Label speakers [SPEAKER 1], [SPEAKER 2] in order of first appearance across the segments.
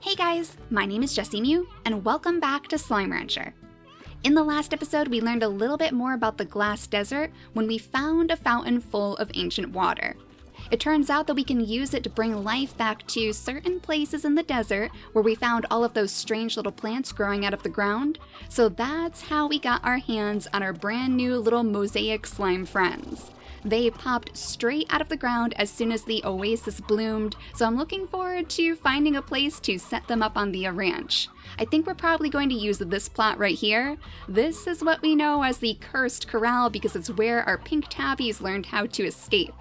[SPEAKER 1] Hey guys, my name is JessiMew, and welcome back to Slime Rancher. In the last episode, we learned a little bit more about the glass desert when we found a fountain full of ancient water. It turns out that we can use it to bring life back to certain places in the desert where we found all of those strange little plants growing out of the ground. So that's how we got our hands on our brand new little mosaic slime friends. They popped straight out of the ground as soon as the oasis bloomed, so I'm looking forward to finding a place to set them up on the ranch. I think we're probably going to use this plot right here. This is what we know as the Cursed Corral because it's where our pink tabbies learned how to escape.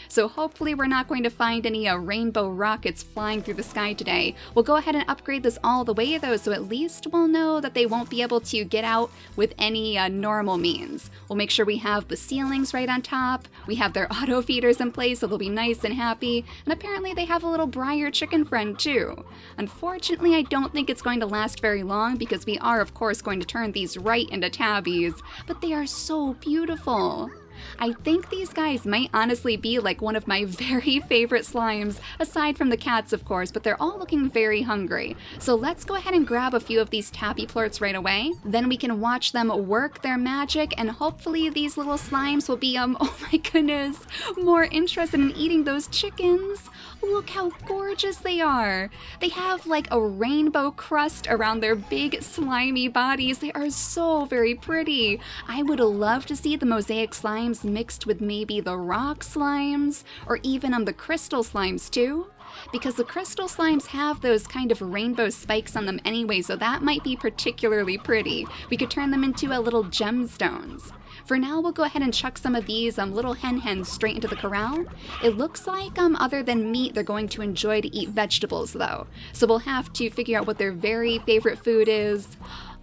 [SPEAKER 1] So hopefully we're not going to find any rainbow rockets flying through the sky today. We'll go ahead and upgrade this all the way though, so at least we'll know that they won't be able to get out with any normal means. We'll make sure we have the ceilings right on top, we have their auto feeders in place so they'll be nice and happy, and apparently they have a little briar chicken friend too. Unfortunately, I don't think it's going to last very long because we are of course going to turn these right into tabbies, but they are so beautiful. I think these guys might honestly be like one of my very favorite slimes, aside from the cats of course, but they're all looking very hungry. So let's go ahead and grab a few of these tappy plorts right away. Then we can watch them work their magic and hopefully these little slimes will be, oh my goodness, more interested in eating those chickens. Look how gorgeous they are. They have like a rainbow crust around their big slimy bodies. They are so very pretty. I would love to see the mosaic slimes mixed with maybe the rock slimes or even the crystal slimes too. Because the crystal slimes have those kind of rainbow spikes on them anyway, so that might be particularly pretty. We could turn them into little gemstones. For now, we'll go ahead and chuck some of these little hen-hens straight into the corral. It looks like other than meat, they're going to enjoy to eat vegetables though. So we'll have to figure out what their very favorite food is.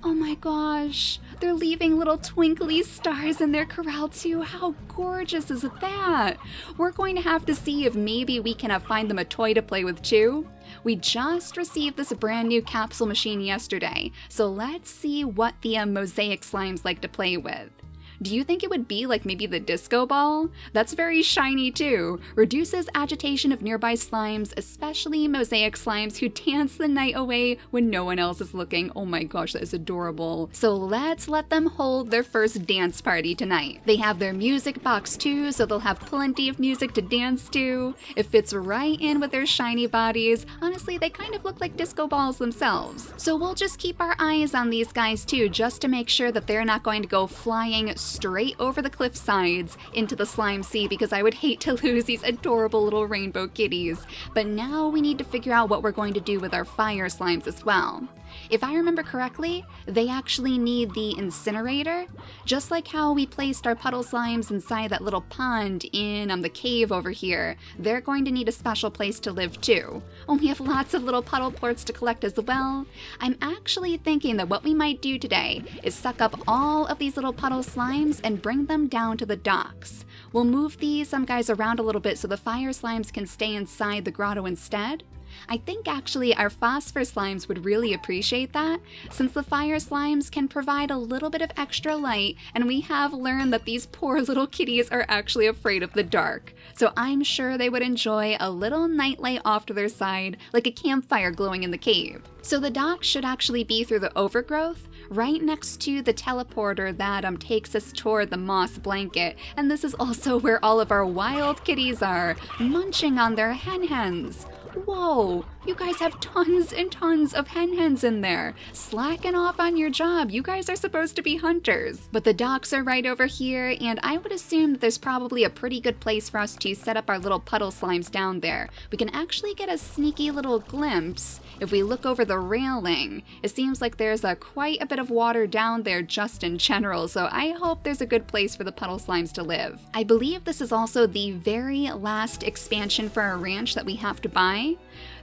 [SPEAKER 1] Oh my gosh, they're leaving little twinkly stars in their corral too. How gorgeous is that? We're going to have to see if maybe we can find them a toy to play with too. We just received this brand new capsule machine yesterday, so let's see what the mosaic slimes like to play with. Do you think it would be like maybe the disco ball? That's very shiny too. Reduces agitation of nearby slimes, especially mosaic slimes who dance the night away when no one else is looking. Oh my gosh, that is adorable. So let's let them hold their first dance party tonight. They have their music box too, so they'll have plenty of music to dance to. It fits right in with their shiny bodies. Honestly, they kind of look like disco balls themselves. So we'll just keep our eyes on these guys too, just to make sure that they're not going to go flying straight over the cliff sides into the slime sea because I would hate to lose these adorable little rainbow kitties. But now we need to figure out what we're going to do with our fire slimes as well. If I remember correctly, they actually need the incinerator, just like how we placed our puddle slimes inside that little pond in the cave over here. They're going to need a special place to live too. Oh, we have lots of little puddle plorts to collect as well. I'm actually thinking that what we might do today is suck up all of these little puddle slimes and bring them down to the docks. We'll move these guys around a little bit so the fire slimes can stay inside the grotto instead. I think actually our phosphor slimes would really appreciate that, since the fire slimes can provide a little bit of extra light, and we have learned that these poor little kitties are actually afraid of the dark. So I'm sure they would enjoy a little nightlight off to their side, like a campfire glowing in the cave. So the dock should actually be through the overgrowth, right next to the teleporter that takes us toward the moss blanket, and this is also where all of our wild kitties are, munching on their hen-hens. Whoa, you guys have tons and tons of hen-hens in there. Slacking off on your job, you guys are supposed to be hunters. But the docks are right over here, and I would assume that there's probably a pretty good place for us to set up our little puddle slimes down there. We can actually get a sneaky little glimpse if we look over the railing. It seems like there's quite a bit of water down there just in general, so I hope there's a good place for the puddle slimes to live. I believe this is also the very last expansion for our ranch that we have to buy.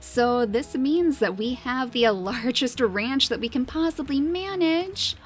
[SPEAKER 1] So this means that we have the largest ranch that we can possibly manage.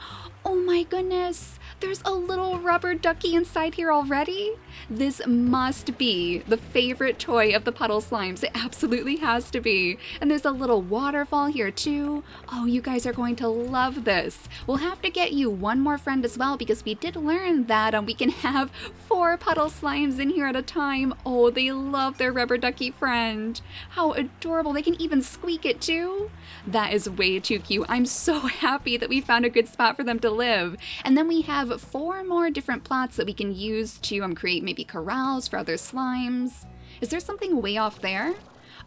[SPEAKER 1] Oh my goodness, There's a little rubber ducky inside here already? This must be the favorite toy of the puddle slimes. It absolutely has to be. And there's a little waterfall here too. Oh, you guys are going to love this. We'll have to get you one more friend as well because we did learn that we can have 4 puddle slimes in here at a time. Oh, they love their rubber ducky friend. How adorable. They can even squeak it too. That is way too cute. I'm so happy that we found a good spot for them to live. And then we have 4 more different plots that we can use to create maybe corrals for other slimes. Is there something way off there?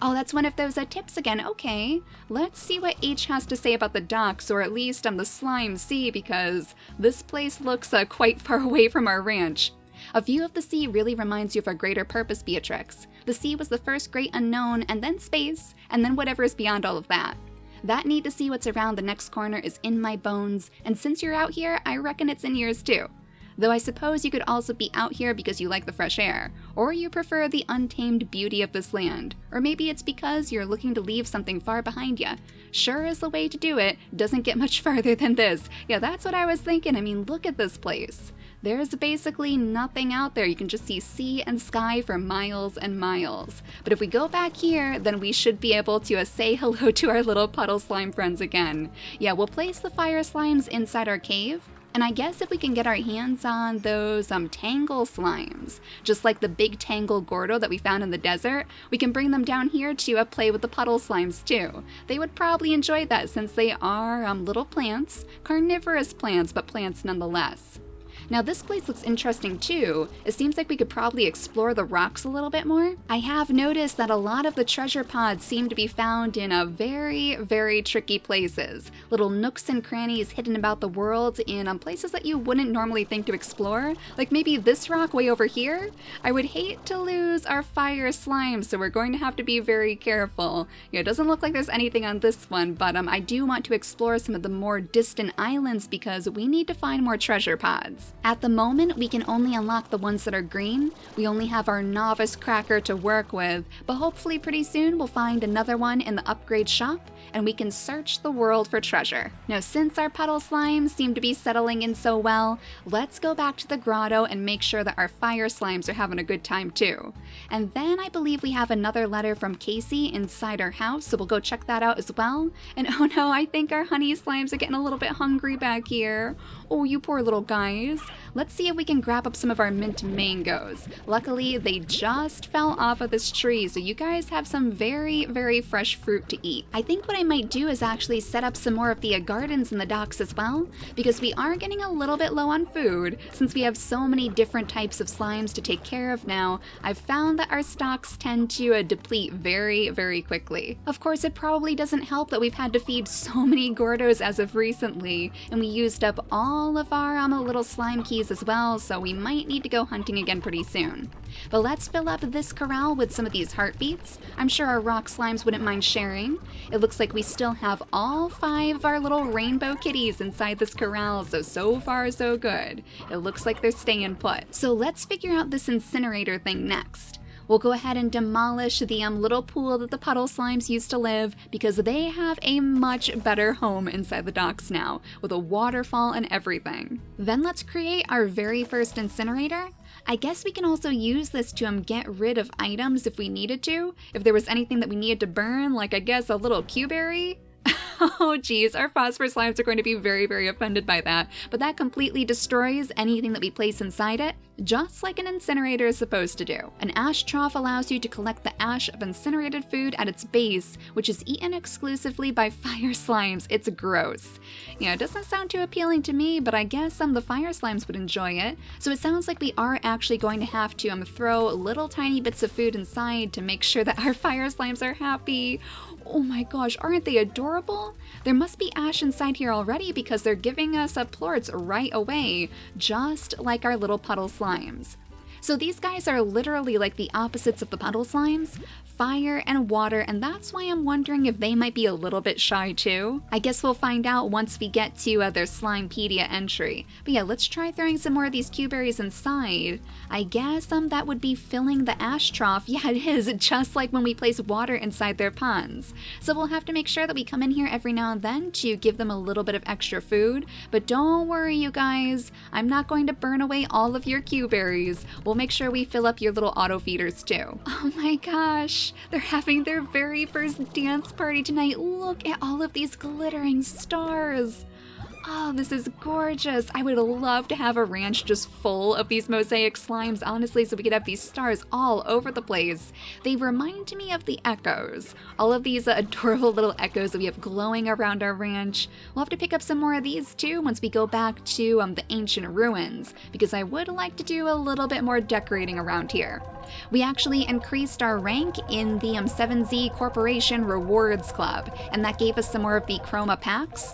[SPEAKER 1] Oh, that's one of those tips again. Okay, let's see what H has to say about the docks, or at least the slime sea, because this place looks quite far away from our ranch. A view of the sea really reminds you of our greater purpose, Beatrix. The sea was the first great unknown, and then space, and then whatever is beyond all of that. That need to see what's around the next corner is in my bones, and since you're out here, I reckon it's in yours too. Though I suppose you could also be out here because you like the fresh air, or you prefer the untamed beauty of this land, or maybe it's because you're looking to leave something far behind you. Sure is the way to do it, doesn't get much farther than this. Yeah, that's what I was thinking. I mean, look at this place. There's basically nothing out there. You can just see sea and sky for miles and miles. But if we go back here, then we should be able to say hello to our little puddle slime friends again. Yeah, we'll place the fire slimes inside our cave. And I guess if we can get our hands on those tangle slimes, just like the big tangle Gordo that we found in the desert, we can bring them down here to play with the puddle slimes too. They would probably enjoy that since they are little plants, carnivorous plants, but plants nonetheless. Now this place looks interesting too. It seems like we could probably explore the rocks a little bit more. I have noticed that a lot of the treasure pods seem to be found in very, very tricky places. Little nooks and crannies hidden about the world in places that you wouldn't normally think to explore. Like maybe this rock way over here? I would hate to lose our fire slime, so we're going to have to be very careful. It doesn't look like there's anything on this one, but I do want to explore some of the more distant islands because we need to find more treasure pods. At the moment, we can only unlock the ones that are green. We only have our novice cracker to work with, but hopefully pretty soon we'll find another one in the upgrade shop and we can search the world for treasure. Now, since our puddle slimes seem to be settling in so well, let's go back to the grotto and make sure that our fire slimes are having a good time too. And then I believe we have another letter from Casey inside our house, so we'll go check that out as well. And oh no, I think our honey slimes are getting a little bit hungry back here. Oh, you poor little guys. Let's see if we can grab up some of our mint mangoes. Luckily, they just fell off of this tree, so you guys have some very, very fresh fruit to eat. I think what I might do is actually set up some more of the gardens in the docks as well, because we are getting a little bit low on food. Since we have so many different types of slimes to take care of now, I've found that our stocks tend to deplete very, very quickly. Of course, it probably doesn't help that we've had to feed so many Gordos as of recently, and we used up all of our little slime keys as well, so we might need to go hunting again pretty soon. But let's fill up this corral with some of these heartbeats. I'm sure our rock slimes wouldn't mind sharing. It looks like we still have all 5 of our little rainbow kitties inside this corral, so far so good. It looks like they're staying put. So let's figure out this incinerator thing next. We'll go ahead and demolish the little pool that the puddle slimes used to live because they have a much better home inside the docks now, with a waterfall and everything. Then let's create our very first incinerator. I guess we can also use this to get rid of items if we needed to. If there was anything that we needed to burn, like I guess a little Q-berry. Oh geez, our phosphor slimes are going to be very, very offended by that, but that completely destroys anything that we place inside it, just like an incinerator is supposed to do. An ash trough allows you to collect the ash of incinerated food at its base, which is eaten exclusively by fire slimes. It's gross. Yeah, it doesn't sound too appealing to me, but I guess the fire slimes would enjoy it. So it sounds like we are actually going to have to throw little tiny bits of food inside to make sure that our fire slimes are happy. Oh my gosh, aren't they adorable? There must be ash inside here already because they're giving us plorts right away, just like our little puddle slimes. So these guys are literally like the opposites of the puddle slimes, fire and water, and that's why I'm wondering if they might be a little bit shy too. I guess we'll find out once we get to their Slimepedia entry. But yeah, let's try throwing some more of these Q-berries inside. I guess that would be filling the ash trough. Yeah, it is, just like when we place water inside their ponds. So we'll have to make sure that we come in here every now and then to give them a little bit of extra food. But don't worry, you guys, I'm not going to burn away all of your Q-berries. We'll make sure we fill up your little auto feeders too. Oh my gosh, they're having their very first dance party tonight. Look at all of these glittering stars. Oh, this is gorgeous. I would love to have a ranch just full of these mosaic slimes, honestly, so we could have these stars all over the place. They remind me of the echoes. All of these adorable little echoes that we have glowing around our ranch. We'll have to pick up some more of these too once we go back to the ancient ruins, because I would like to do a little bit more decorating around here. We actually increased our rank in the 7Z Corporation Rewards Club, and that gave us some more of the chroma packs.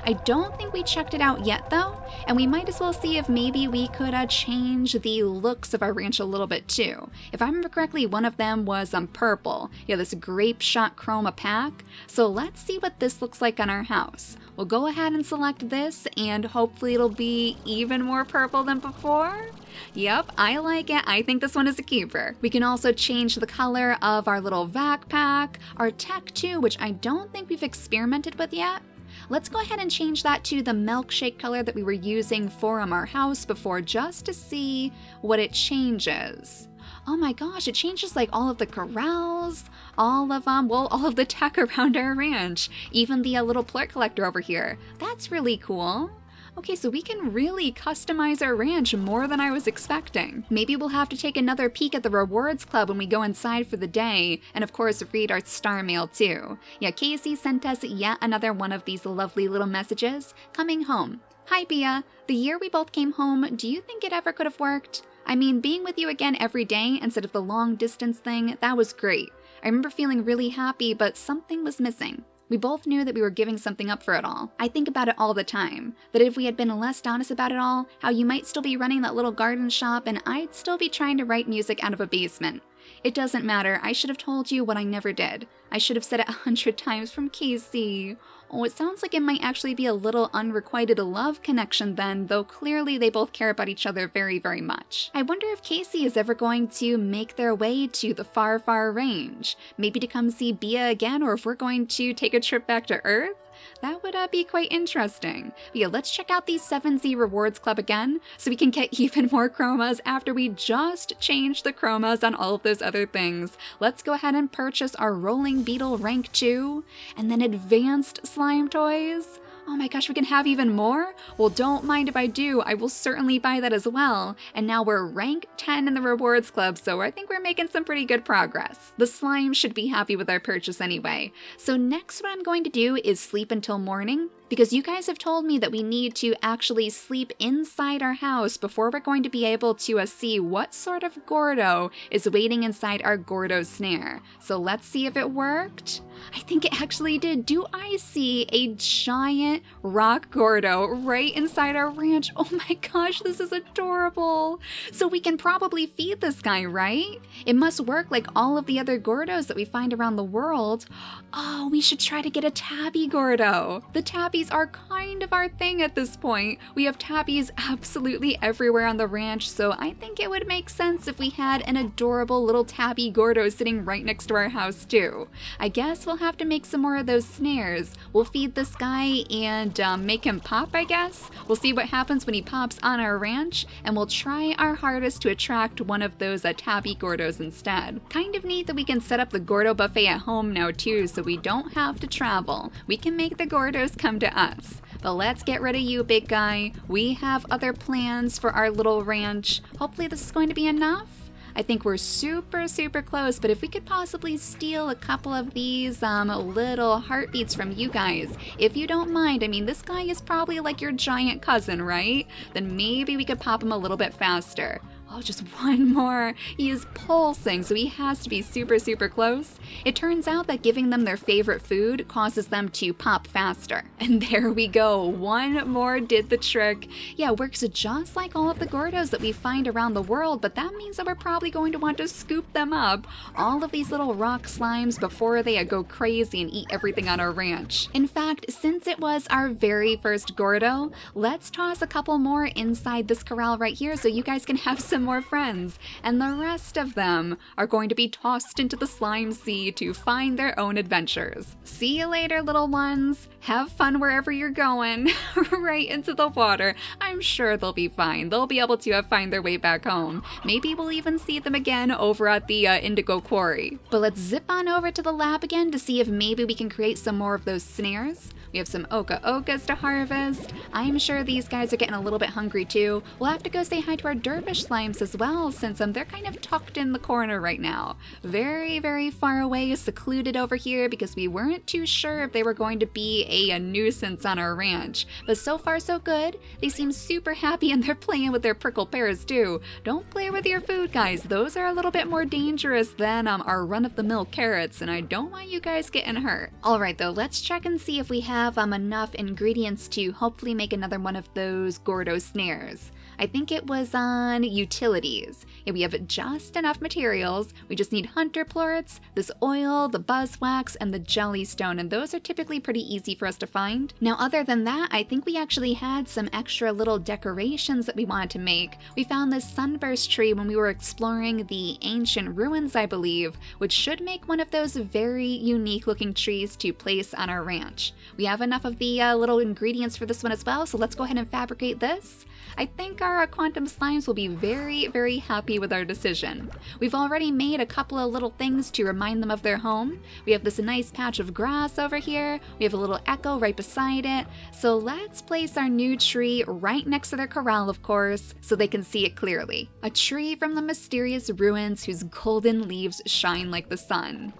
[SPEAKER 1] I don't think we checked it out yet though, and we might as well see if maybe we could change the looks of our ranch a little bit too. If I remember correctly, one of them was purple. Yeah, this grape shot chroma pack. So let's see what this looks like on our house. We'll go ahead and select this, and hopefully it'll be even more purple than before. Yep, I like it. I think this one is a keeper. We can also change the color of our little vacpack, our tech too, which I don't think we've experimented with yet. Let's go ahead and change that to the milkshake color that we were using for our house before, just to see what it changes. Oh my gosh, it changes like all of the corrals, all of the tech around our ranch, even the little plort collector over here. That's really cool. Okay, so we can really customize our ranch more than I was expecting. Maybe we'll have to take another peek at the rewards club when we go inside for the day, and of course read our star mail too. Yeah, Casey sent us yet another one of these lovely little messages. Coming home. Hi Bea, the year we both came home, do you think it ever could have worked? I mean, being with you again every day instead of the long distance thing, that was great. I remember feeling really happy, but something was missing. We both knew that we were giving something up for it all. I think about it all the time, that if we had been less honest about it all, how you might still be running that little garden shop and I'd still be trying to write music out of a basement. It doesn't matter, I should have told you what I never did. I should have said it 100 times from Casey. Oh, it sounds like it might actually be a little unrequited love connection then, though clearly they both care about each other very, very much. I wonder if Casey is ever going to make their way to the far, far range. Maybe to come see Bea again, or if we're going to take a trip back to Earth? That would be quite interesting. But yeah, let's check out the 7Z Rewards Club again, so we can get even more chromas after we just changed the chromas on all of those other things. Let's go ahead and purchase our Rolling Beetle Rank 2, and then Advanced Slime Toys. Oh my gosh, we can have even more? Well, don't mind if I do, I will certainly buy that as well. And now we're rank 10 in the rewards club, so I think we're making some pretty good progress. The slime should be happy with our purchase anyway. So next what I'm going to do is sleep until morning, because you guys have told me that we need to actually sleep inside our house before we're going to be able to see what sort of Gordo is waiting inside our Gordo snare. So let's see if it worked. I think it actually did. Do I see a giant rock Gordo right inside our ranch? Oh my gosh, this is adorable. So we can probably feed this guy, right? It must work like all of the other Gordos that we find around the world. Oh, we should try to get a tabby Gordo. The tabbies are kind of our thing at this point. We have tabbies absolutely everywhere on the ranch, so I think it would make sense if we had an adorable little tabby Gordo sitting right next to our house too. I guess we'll have to make some more of those snares. We'll feed this guy and make him pop, I guess. We'll see what happens when he pops on our ranch, and we'll try our hardest to attract one of those tabby Gordos instead. Kind of neat that we can set up the Gordo buffet at home now too, so we don't have to travel. We can make the Gordos come to us. But let's get rid of you, big guy. We have other plans for our little ranch. Hopefully this is going to be enough. I think we're super, super close, but if we could possibly steal a couple of these little heartbeats from you guys, if you don't mind. I mean, this guy is probably like your giant cousin, right? Then maybe we could pop him a little bit faster. Oh, just one more. He is pulsing, so he has to be super, super close. It turns out that giving them their favorite food causes them to pop faster. And there we go. One more did the trick. Yeah, it works just like all of the Gordos that we find around the world, but that means that we're probably going to want to scoop them up. All of these little rock slimes before they go crazy and eat everything on our ranch. In fact, since it was our very first Gordo, let's toss a couple more inside this corral right here so you guys can have some more friends, and the rest of them are going to be tossed into the slime sea to find their own adventures. See you later, little ones. Have fun wherever you're going. Right into the water. I'm sure they'll be fine. They'll be able to find their way back home. Maybe we'll even see them again over at the Indigo Quarry. But let's zip on over to the lab again to see if maybe we can create some more of those snares. We have some oka-okas to harvest. I'm sure these guys are getting a little bit hungry too. We'll have to go say hi to our dervish slimes as well, since they're kind of tucked in the corner right now. Very, very far away, secluded over here, because we weren't too sure if they were going to be a nuisance on our ranch. But so far so good. They seem super happy and they're playing with their prickle pears too. Don't play with your food, guys. Those are a little bit more dangerous than our run-of-the-mill carrots, and I don't want you guys getting hurt. Alright though, let's check and see if we have enough ingredients to hopefully make another one of those Gordo snares. I think it was on utilities. Yeah, we have just enough materials. We just need hunter plorts, this oil, the beeswax, and the jellystone, and those are typically pretty easy for us to find. Now, other than that, I think we actually had some extra little decorations that we wanted to make. We found this sunburst tree when we were exploring the ancient ruins, I believe, which should make one of those very unique looking trees to place on our ranch. We have enough of the little ingredients for this one as well, so let's go ahead and fabricate this. I think our quantum slimes will be very, very happy with our decision. We've already made a couple of little things to remind them of their home. We have this nice patch of grass over here. We have a little echo right beside it. So let's place our new tree right next to their corral, of course, so they can see it clearly. A tree from the mysterious ruins whose golden leaves shine like the sun.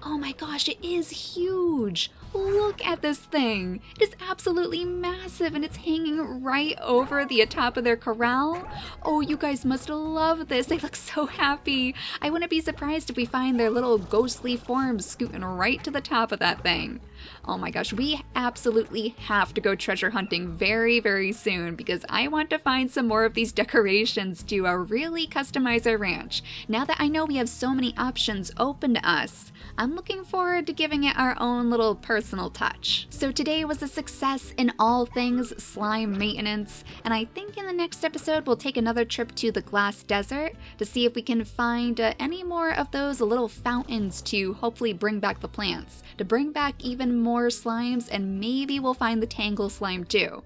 [SPEAKER 1] Oh my gosh, it is huge! Look at this thing! It is absolutely massive and it's hanging right over the top of their corral. Oh, you guys must love this. They look so happy. I wouldn't be surprised if we find their little ghostly forms scooting right to the top of that thing. Oh my gosh, we absolutely have to go treasure hunting very, very soon because I want to find some more of these decorations to really customize our ranch. Now that I know we have so many options open to us, I'm looking forward to giving it our own little personal touch. So today was a success in all things slime maintenance, and I think in the next episode we'll take another trip to the glass desert to see if we can find any more of those little fountains to hopefully bring back the plants, to bring back even more slimes, and maybe we'll find the tangle slime too.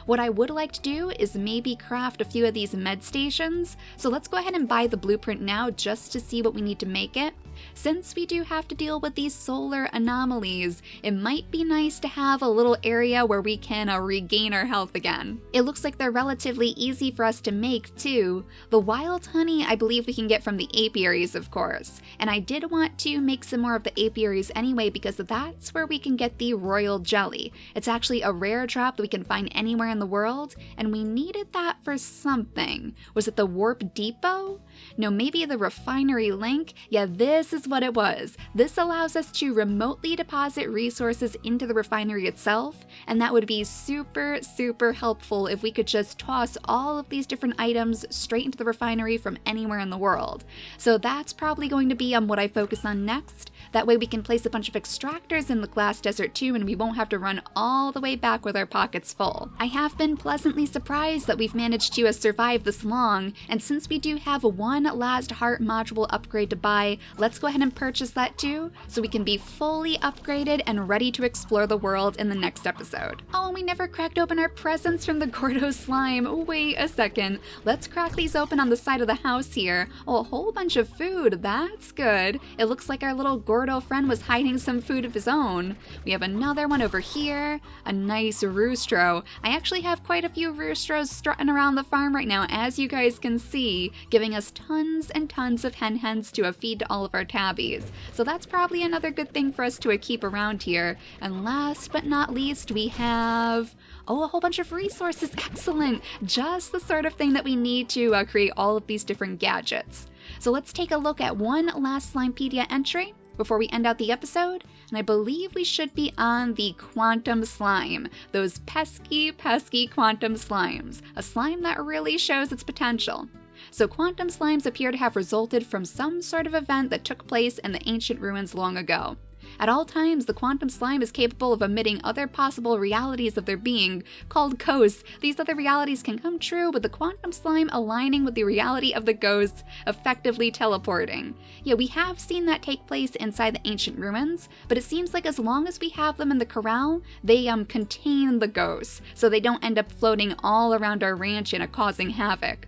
[SPEAKER 1] What I would like to do is maybe craft a few of these med stations, so let's go ahead and buy the blueprint now just to see what we need to make it. Since we do have to deal with these solar anomalies, it might be nice to have a little area where we can regain our health again. It looks like they're relatively easy for us to make too. The wild honey I believe we can get from the apiaries, of course, and I did want to make some more of the apiaries anyway because that's where we can get the royal jelly. It's actually a rare drop that we can find anywhere in the world, and we needed that for something. Was it the warp depot? No, maybe the refinery link? Yeah, this is what it was. This allows us to remotely deposit resources into the refinery itself, and that would be super, super helpful if we could just toss all of these different items straight into the refinery from anywhere in the world. So that's probably going to be what I focus on next. That way we can place a bunch of extractors in the glass desert too, and we won't have to run all the way back with our pockets full. I have been pleasantly surprised that we've managed to survive this long, and since we do have one last heart module upgrade to buy, let's go ahead and purchase that too, so we can be fully upgraded and ready to explore the world in the next episode. Oh, and we never cracked open our presents from the Gordo slime. Wait a second. Let's crack these open on the side of the house here. Oh, a whole bunch of food. That's good. It looks like our little Gordo Gordo friend was hiding some food of his own. We have another one over here, a nice roostro. I actually have quite a few roostros strutting around the farm right now, as you guys can see, giving us tons and tons of hens to feed to all of our tabbies. So that's probably another good thing for us to keep around here. And last but not least, we have a whole bunch of resources. Excellent! Just the sort of thing that we need to create all of these different gadgets. So let's take a look at one last Slimepedia entry before we end out the episode, and I believe we should be on the quantum slime. Those pesky, pesky quantum slimes. A slime that really shows its potential. So quantum slimes appear to have resulted from some sort of event that took place in the ancient ruins long ago. At all times, the quantum slime is capable of emitting other possible realities of their being, called ghosts. These other realities can come true with the quantum slime aligning with the reality of the ghosts, effectively teleporting. Yeah, we have seen that take place inside the ancient ruins, but it seems like as long as we have them in the corral, they contain the ghosts, so they don't end up floating all around our ranch and causing havoc.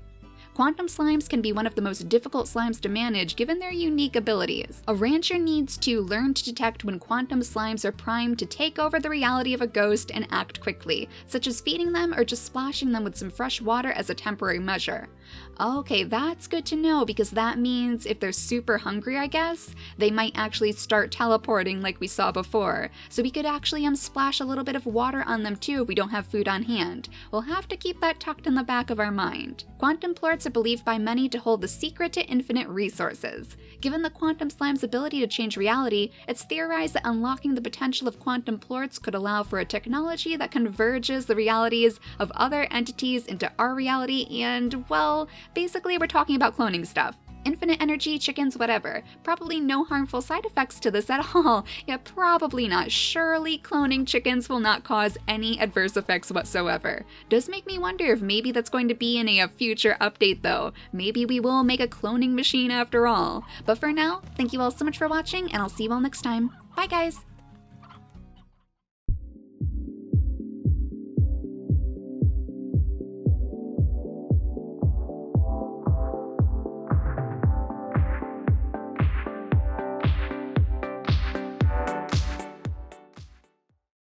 [SPEAKER 1] Quantum slimes can be one of the most difficult slimes to manage given their unique abilities. A rancher needs to learn to detect when quantum slimes are primed to take over the reality of a ghost and act quickly, such as feeding them or just splashing them with some fresh water as a temporary measure. Okay, that's good to know because that means if they're super hungry, I guess, they might actually start teleporting like we saw before. So we could actually splash a little bit of water on them too if we don't have food on hand. We'll have to keep that tucked in the back of our mind. Quantum plorts are believed by many to hold the secret to infinite resources. Given the quantum slime's ability to change reality, it's theorized that unlocking the potential of quantum plorts could allow for a technology that converges the realities of other entities into our reality and, well, basically we're talking about cloning stuff. Infinite energy, chickens, whatever. Probably no harmful side effects to this at all. Yeah, probably not. Surely cloning chickens will not cause any adverse effects whatsoever. Does make me wonder if maybe that's going to be in a future update though. Maybe we will make a cloning machine after all. But for now, thank you all so much for watching and I'll see you all next time. Bye guys!